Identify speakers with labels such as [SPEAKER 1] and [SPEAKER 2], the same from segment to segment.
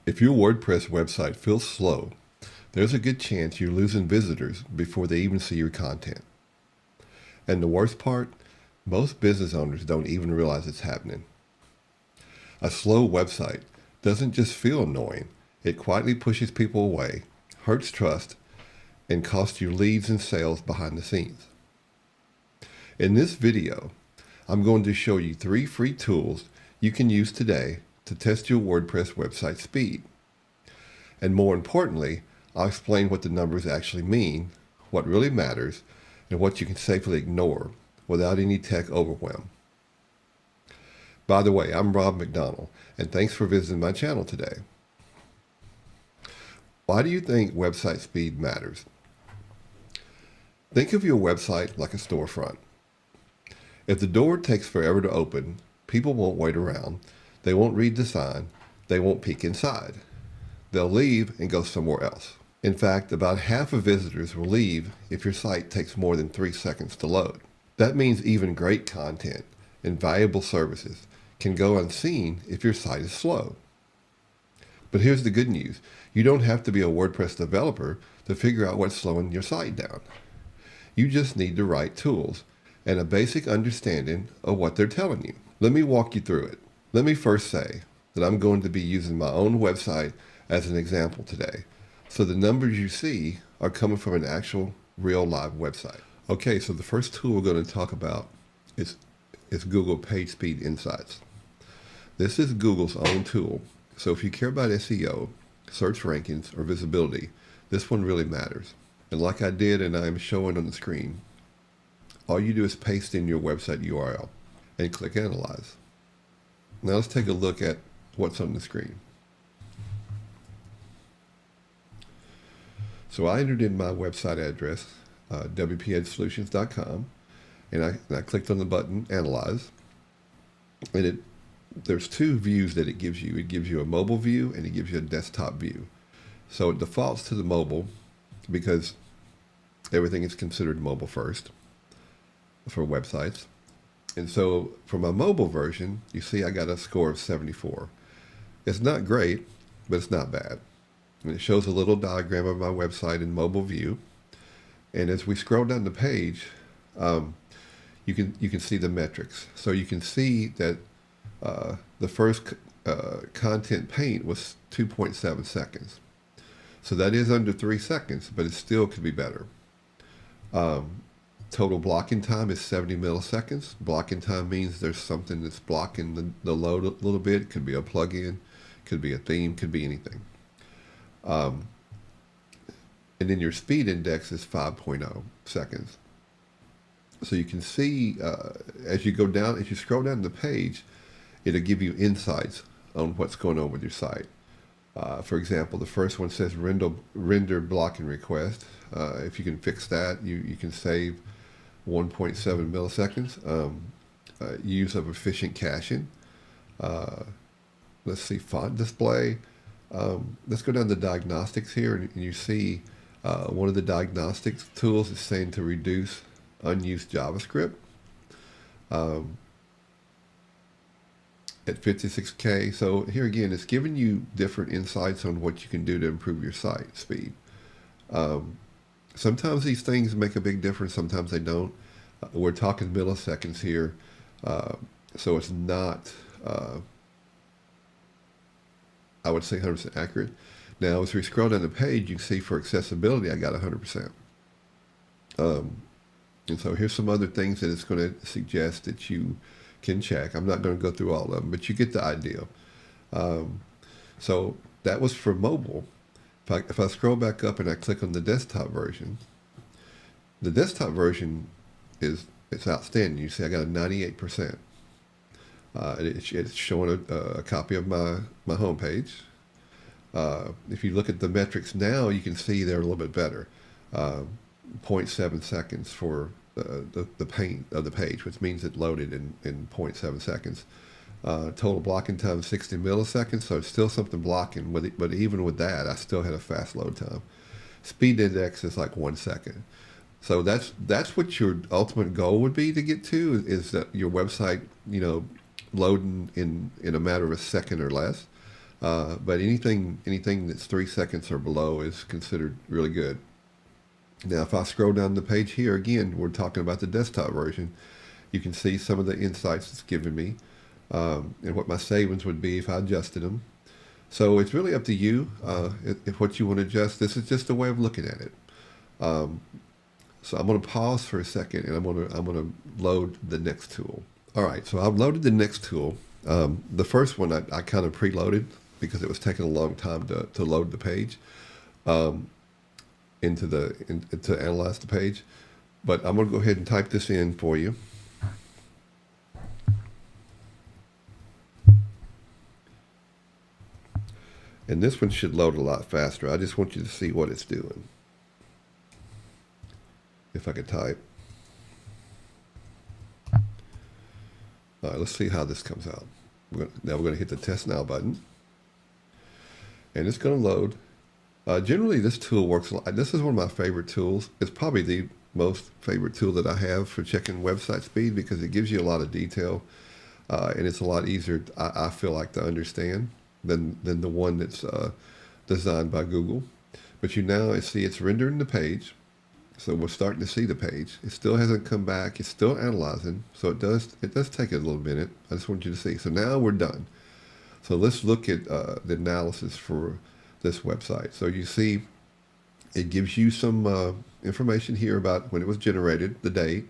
[SPEAKER 1] If your WordPress website feels slow, there's a good chance you're losing visitors before they even see your content. And the worst part, most business owners don't even realize it's happening. A slow website doesn't just feel annoying, it quietly pushes people away, hurts trust, and costs you leads and sales behind the scenes. In this video, I'm going to show you 3 free tools you can use today to test your WordPress website speed. And more importantly, I'll explain what the numbers actually mean, what really matters, and what you can safely ignore without any tech overwhelm. By the way, I'm Rob McDonald, and thanks for visiting my channel today. Why do you think website speed matters? Think of your website like a storefront. If the door takes forever to open, people won't wait around, they won't read the sign, they won't peek inside. They'll leave and go somewhere else. In fact, about half of visitors will leave if your site takes more than 3 seconds to load. That means even great content and valuable services can go unseen if your site is slow. But here's the good news. You don't have to be a WordPress developer to figure out what's slowing your site down. You just need the right tools and a basic understanding of what they're telling you. Let me walk you through it. Let me first say that I'm going to be using my own website as an example today. So the numbers you see are coming from an actual real live website. Okay, so the first tool we're going to talk about is Google PageSpeed Insights. This is Google's own tool. So if you care about SEO, search rankings, or visibility, this one really matters. And like I did and I'm showing on the screen, all you do is paste in your website URL and click Analyze. Now let's take a look at what's on the screen. So I entered in my website address, wpedgesolutions.com, and I clicked on the button Analyze. And there's 2 views that it gives you. It gives you a mobile view and it gives you a desktop view. So it defaults to the mobile because everything is considered mobile first for websites. And so for my mobile version, you see I got a score of 74. It's not great, but it's not bad. And it shows a little diagram of my website in mobile view. And as we scroll down the page, you can see the metrics. So you can see that the first content paint was 2.7 seconds. So that is under 3 seconds, but it still could be better. Total blocking time is 70 milliseconds. Blocking time means there's something that's blocking the load a little bit. Could be a plugin, could be a theme, could be anything. And then your speed index is 5.0 seconds. So you can see as you scroll down the page, it'll give you insights on what's going on with your site. For example, the first one says render blocking request. If you can fix that, you can save 1.7 milliseconds. Use of efficient caching. Let's see, font display. Let's go down to diagnostics here, and you see one of the diagnostics tools is saying to reduce unused JavaScript at 56K. So here again, it's giving you different insights on what you can do to improve your site speed. Sometimes these things make a big difference, sometimes they don't. We're talking milliseconds here, so it's not, I would say 100% accurate. Now, as we scroll down the page, you can see for accessibility, I got 100%. And so here's some other things that it's going to suggest that you can check. I'm not going to go through all of them, but you get the idea. So that was for mobile. If I scroll back up and I click on the desktop version, the desktop version it's outstanding. You see I got a 98%. It's showing a copy of my homepage. If you look at the metrics now, you can see they're a little bit better. 0.7 seconds for the paint of the page, which means it loaded in 0.7 seconds. Total blocking time 60 milliseconds, so it's still something blocking, but even with that, I still had a fast load time. Speed index is like 1 second. So that's what your ultimate goal would be to get to, is that your website, loading in a matter of a second or less. But anything that's 3 seconds or below is considered really good. Now, if I scroll down the page here, again, we're talking about the desktop version. You can see some of the insights it's given me, and what my savings would be if I adjusted them. So it's really up to you if what you want to adjust. This is just a way of looking at it. Um, so I'm going to pause for a second, and I'm going to load the next tool. All right, so I've loaded the next tool. The first one I kind of preloaded because it was taking a long time to load the page um, to analyze the page. But I'm going to go ahead and type this in for you. And this one should load a lot faster. I just want you to see what it's doing. If I could type. All right, let's see how this comes out. Now we're going to hit the Test Now button. And it's going to load. Generally, this tool works a lot. This is one of my favorite tools. It's probably the most favorite tool that I have for checking website speed because it gives you a lot of detail. And it's a lot easier, I feel like, to understand than the one that's designed by Google. But you now see it's rendering the page. So we're starting to see the page. It still hasn't come back. It's still analyzing. So it does take a little minute. I just want you to see. So now we're done. So let's look at the analysis for this website. So you see it gives you some information here about when it was generated, the date.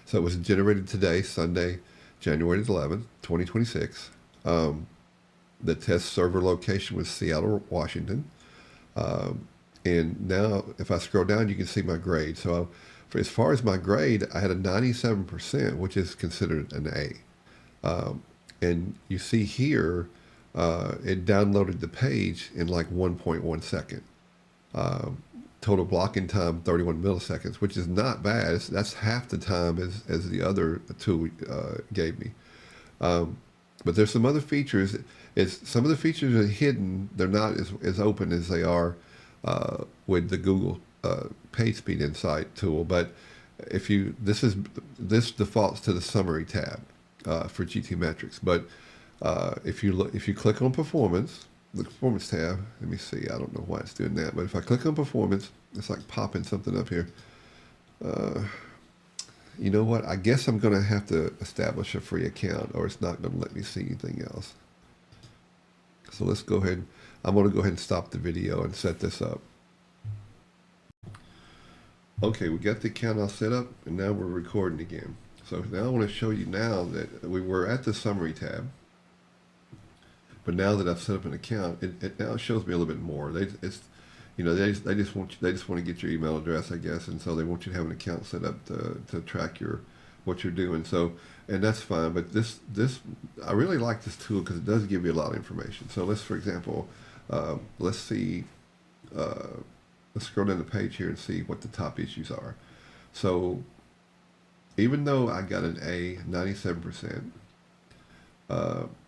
[SPEAKER 1] So it was generated today, Sunday, January 11th, 2026. The test server location was Seattle, Washington. And now if I scroll down, you can see my grade. So for as far as my grade, I had a 97%, which is considered an A. And you see here, it downloaded the page in like 1.1 second. Total blocking time, 31 milliseconds, which is not bad. That's half the time as the other tool gave me. But there's some other features. Some of the features are hidden. They're not as open as they are with the Google PageSpeed Insight tool. But this defaults to the summary tab for GTmetrix. But if you click on performance, the performance tab, let me see. I don't know why it's doing that, but if I click on performance, it's like popping something up here. You know what? I guess I'm going to have to establish a free account, or it's not going to let me see anything else. So let's go ahead. I'm going to go ahead and stop the video and set this up. Okay, we got the account all set up, and now we're recording again. So now I want to show you now that we were at the summary tab. But now that I've set up an account, it now shows me a little bit more. They just want to get your email address, I guess, and so they want you to have an account set up to track what you're doing. So, and that's fine. But this I really like this tool because it does give you a lot of information. So for example, let's see. Let's scroll down the page here and see what the top issues are. So, even though I got an A, 97%.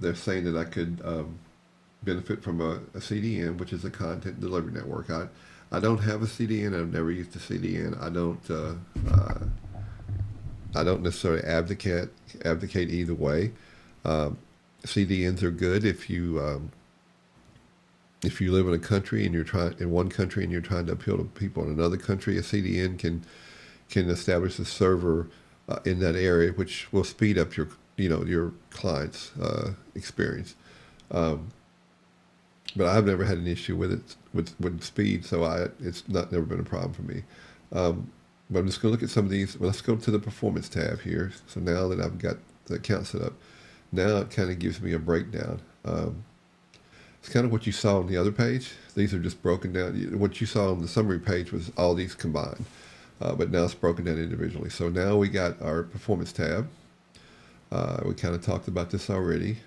[SPEAKER 1] They're saying that I could benefit from a CDN, which is a content delivery network. I don't have a CDN. I've never used a CDN. I don't necessarily advocate either way. CDNs are good if you live in a country and in one country and you're trying to appeal to people in another country. A CDN can establish a server in that area, which will speed up your client's experience. But I've never had an issue with it with speed, so it's never been a problem for me. But I'm just going to look at some of these. Well, let's go to the performance tab here. So now that I've got the account set up, now it kind of gives me a breakdown. It's kind of what you saw on the other page. These are just broken down. What you saw on the summary page was all these combined, but now it's broken down individually. So now we got our performance tab. We kind of talked about this already.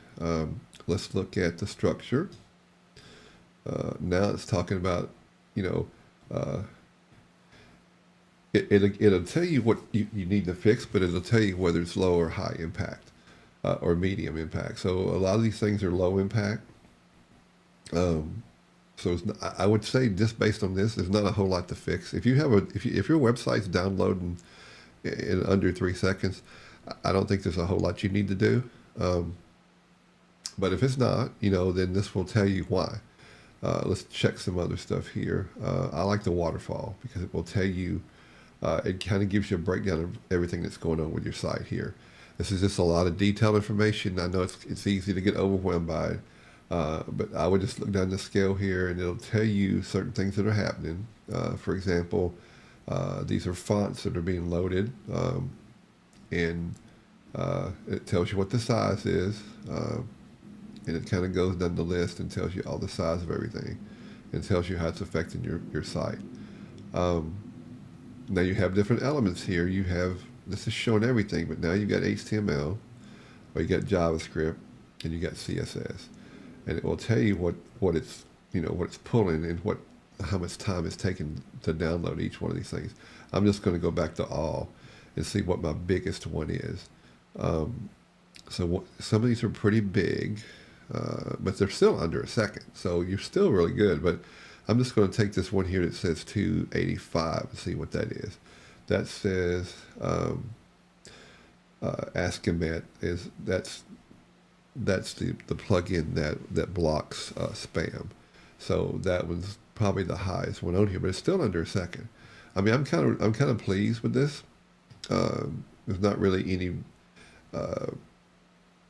[SPEAKER 1] Let's look at the structure. Now it's talking about, it'll tell you what you need to fix, but it'll tell you whether it's low or high impact or medium impact. So a lot of these things are low impact. So I would say just based on this, there's not a whole lot to fix. If your website's downloading in under 3 seconds, I don't think there's a whole lot you need to do. But if it's not, then this will tell you why. Let's check some other stuff here. I like the waterfall because it will tell you, it kind of gives you a breakdown of everything that's going on with your site here. This is just a lot of detailed information. I know it's easy to get overwhelmed by it, but I would just look down the scale here and it'll tell you certain things that are happening. For example, these are fonts that are being loaded, and it tells you what the size is, and it kind of goes down the list and tells you all the size of everything and tells you how it's affecting your site. Now you have different elements here. This is showing everything, but now you've got HTML, or you got JavaScript, and you got CSS, and it will tell you what it's pulling and how much time it's taking to download each one of these things. I'm just going to go back to all and see what my biggest one is. So some of these are pretty big, but they're still under a second, so you're still really good. But I'm just going to take this one here that says 285 and see what that is. That says Askamet that's the plugin that blocks spam. So that was probably the highest one on here, but it's still under a second. I mean, I'm kind of pleased with this. There's not really any.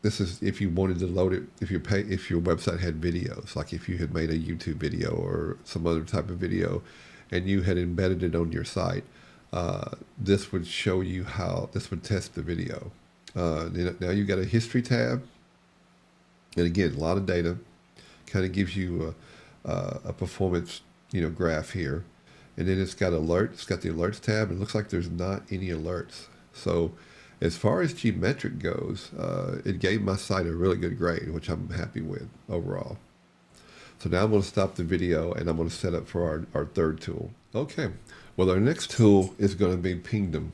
[SPEAKER 1] This is if you wanted to load it, if your website had videos, like if you had made a YouTube video or some other type of video, and you had embedded it on your site, this would show you how this would test the video. Now you've got a history tab, and again, a lot of data. Kind of gives you a performance graph here, and then it's got alerts. It's got the alerts tab, and it looks like there's not any alerts. So as far as GTmetrix goes, it gave my site a really good grade, which I'm happy with overall. So now I'm going to stop the video and I'm going to set up for our third tool. Okay, well, our next tool is going to be Pingdom.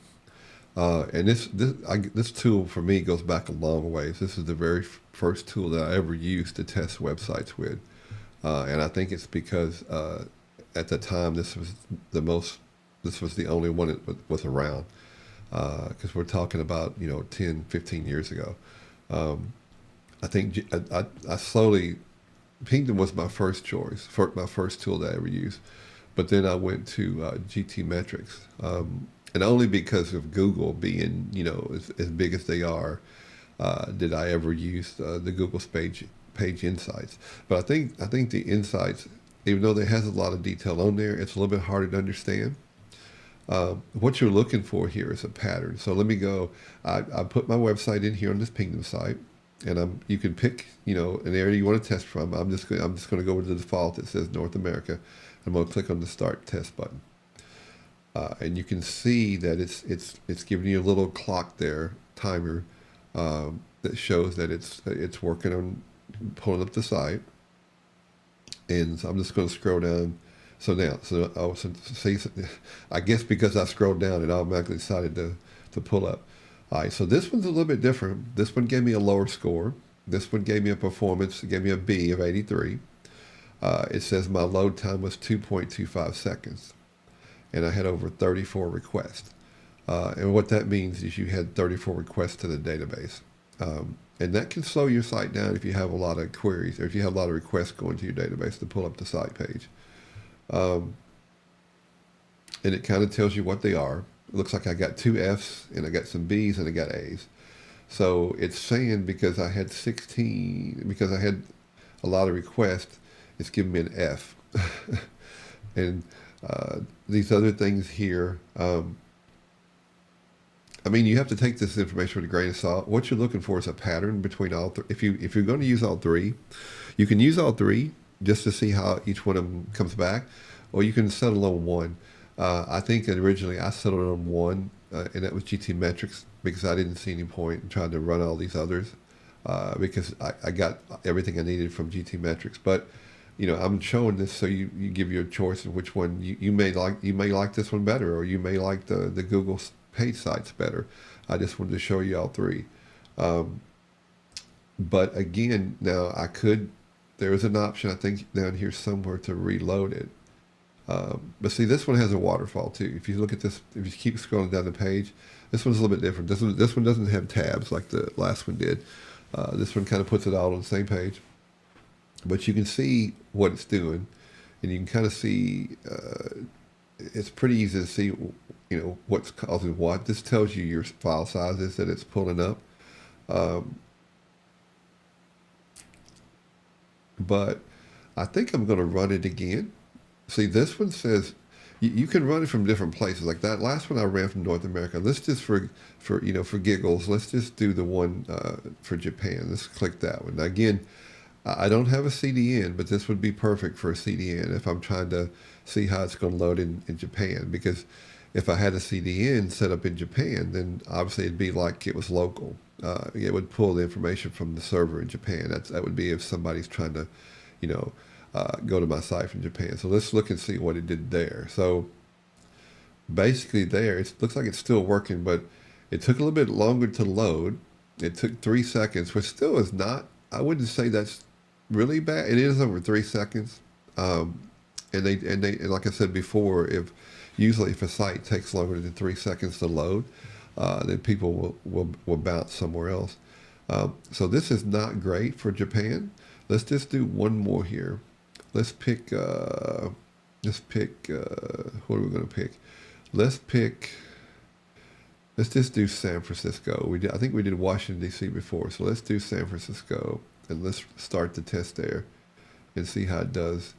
[SPEAKER 1] And this tool for me goes back a long ways. This is the very first tool that I ever used to test websites with. And I think it's because at the time this was the only one that was around. Because we're talking about 10, 15 years ago. I think I slowly, Pingdom was my first choice, my first tool that I ever used, but then I went to GTmetrix, and only because of Google being as big as they are, did I ever use the Google's page Insights. But I think the Insights, even though it has a lot of detail on there, it's a little bit harder to understand. What you're looking for here is a pattern. So let me go. I put my website in here on this Pingdom site, and you can pick an area you want to test from. I'm just going to go with the default that says North America. I'm going to click on the Start Test button, and you can see that it's giving you a little clock there, timer, that shows that it's working on pulling up the site. And so I'm just going to scroll down. So I guess because I scrolled down, it automatically decided to pull up. All right, so this one's a little bit different. This one gave me a lower score. This one gave me a performance. It gave me a B of 83. It says my load time was 2.25 seconds, and I had over 34 requests. And what that means is you had 34 requests to the database. And that can slow your site down if you have a lot of queries or if you have a lot of requests going to your database to pull up the site page. And it kind of tells you what they are. It looks like I got 2 Fs and I got some Bs and I got As. So it's saying because I had a lot of requests, it's giving me an F. And these other things here, I mean, you have to take this information with a grain of salt. What you're looking for is a pattern between all three. If you're going to use all three, you can use all three just to see how each one of them comes back, or you can settle on one. I think originally I settled on one, and that was GTmetrix, because I didn't see any point in trying to run all these others, because I got everything I needed from GTmetrix. But I'm showing this so you give your choice of which one you may like. You may like this one better, or you may like the Google page sites better. I just wanted to show you all three. But again, now there is an option I think down here somewhere to reload it. But see, this one has a waterfall too. If you look at this, if you keep scrolling down the page, this one's a little bit different. This one doesn't have tabs like the last one did. This one kind of puts it all on the same page, but you can see what it's doing, and you can kind of see it's pretty easy to see, what's causing what. This tells you your file sizes that it's pulling up. But I think I'm going to run it again. See, this one says you can run it from different places. Like that last one I ran from North America. Let's just for giggles, let's just do the one for Japan. Let's click that one. Now again, I don't have a CDN, but this would be perfect for a CDN if I'm trying to see how it's going to load in Japan. Because if I had a CDN set up in Japan, then obviously it'd be like it was local. It would pull the information from the server in Japan. That would be if somebody's trying to, go to my site from Japan. So let's look and see what it did there. So basically there, it looks like it's still working, but it took a little bit longer to load. It took 3 seconds, which still is not, I wouldn't say that's really bad. It is over 3 seconds. And like I said before, usually if a site takes longer than 3 seconds to load, then people will bounce somewhere else. So this is not great for Japan. Let's just do one more here. Let's pick, what are we going to pick? Let's just do San Francisco. I think we did Washington, D.C. before. So let's do San Francisco, and let's start the test there and see how it does.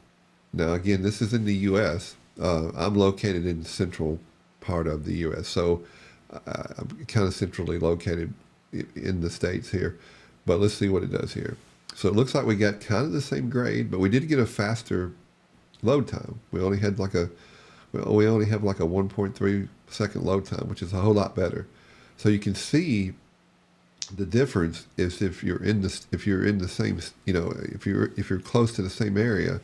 [SPEAKER 1] Now, again, this is in the U.S. I'm located in the central part of the U.S., so I'm kind of centrally located in the States here. But let's see what it does here. So it looks like we got kind of the same grade, but we did get a faster load time. We only have like a 1.3 second load time, which is a whole lot better. So you can see the difference is if you're in the same, if you're close to the same area,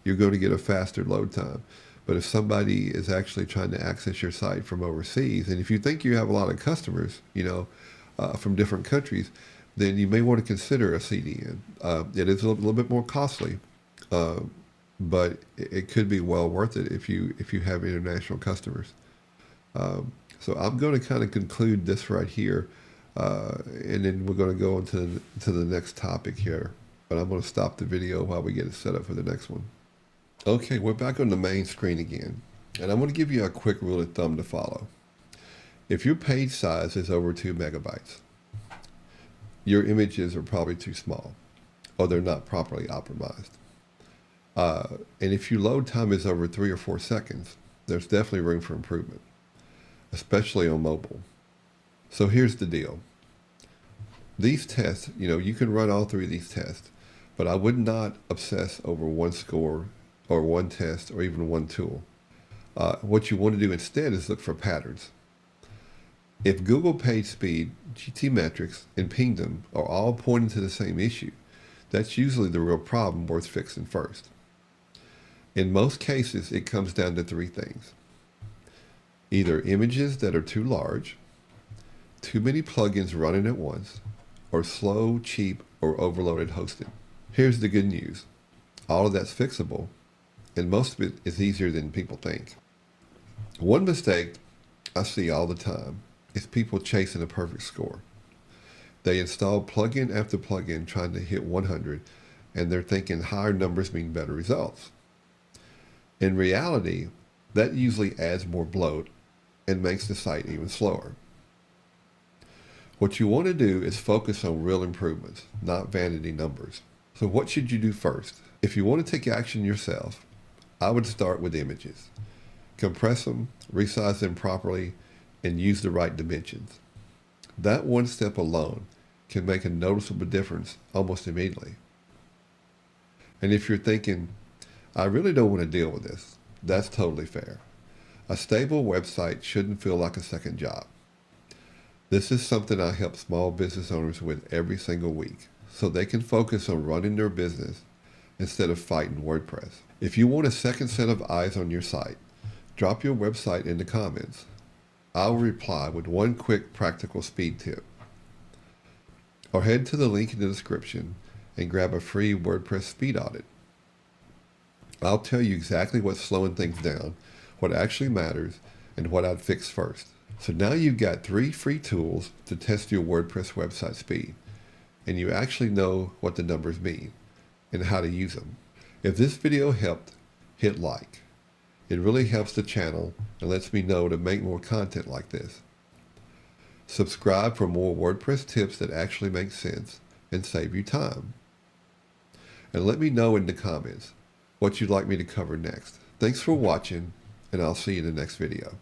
[SPEAKER 1] you're going to get a faster load time. But if somebody is actually trying to access your site from overseas, and if you think you have a lot of customers, from different countries, then you may want to consider a CDN. It is a little bit more costly, but it could be well worth it if you have international customers. So I'm going to kind of conclude this right here, and then we're going to go into the next topic here. But I'm going to stop the video while we get it set up for the next one. Okay, we're back on the main screen again, and I'm going to give you a quick rule of thumb to follow. If your page size is over 2 megabytes, your images are probably too small, or they're not properly optimized. And if your load time is over 3 or 4 seconds, there's definitely room for improvement, especially on mobile. So here's the deal. These tests, you can run all 3 of these tests, but I would not obsess over one score or one test or even one tool. What you want to do instead is look for patterns. If Google PageSpeed, GTmetrix, and Pingdom are all pointing to the same issue, that's usually the real problem worth fixing first. In most cases, it comes down to 3 things. Either images that are too large, too many plugins running at once, or slow, cheap, or overloaded hosting. Here's the good news. All of that's fixable, and most of it is easier than people think. One mistake I see all the time is people chasing a perfect score. They install plugin after plugin trying to hit 100, and they're thinking higher numbers mean better results. In reality, that usually adds more bloat and makes the site even slower. What you want to do is focus on real improvements, not vanity numbers. So what should you do first? If you want to take action yourself, I would start with images. Compress them, resize them properly, and use the right dimensions. That one step alone can make a noticeable difference almost immediately. And if you're thinking, I really don't want to deal with this, that's totally fair. A stable website shouldn't feel like a second job. This is something I help small business owners with every single week, so they can focus on running their business instead of fighting WordPress. If you want a second set of eyes on your site, drop your website in the comments. I'll reply with one quick practical speed tip. Or head to the link in the description and grab a free WordPress speed audit. I'll tell you exactly what's slowing things down, what actually matters, and what I'd fix first. So now you've got 3 free tools to test your WordPress website speed. and you actually know what the numbers mean and how to use them. If this video helped, hit like. It really helps the channel and lets me know to make more content like this. Subscribe for more WordPress tips that actually make sense and save you time. And let me know in the comments what you'd like me to cover next. Thanks for watching, and I'll see you in the next video.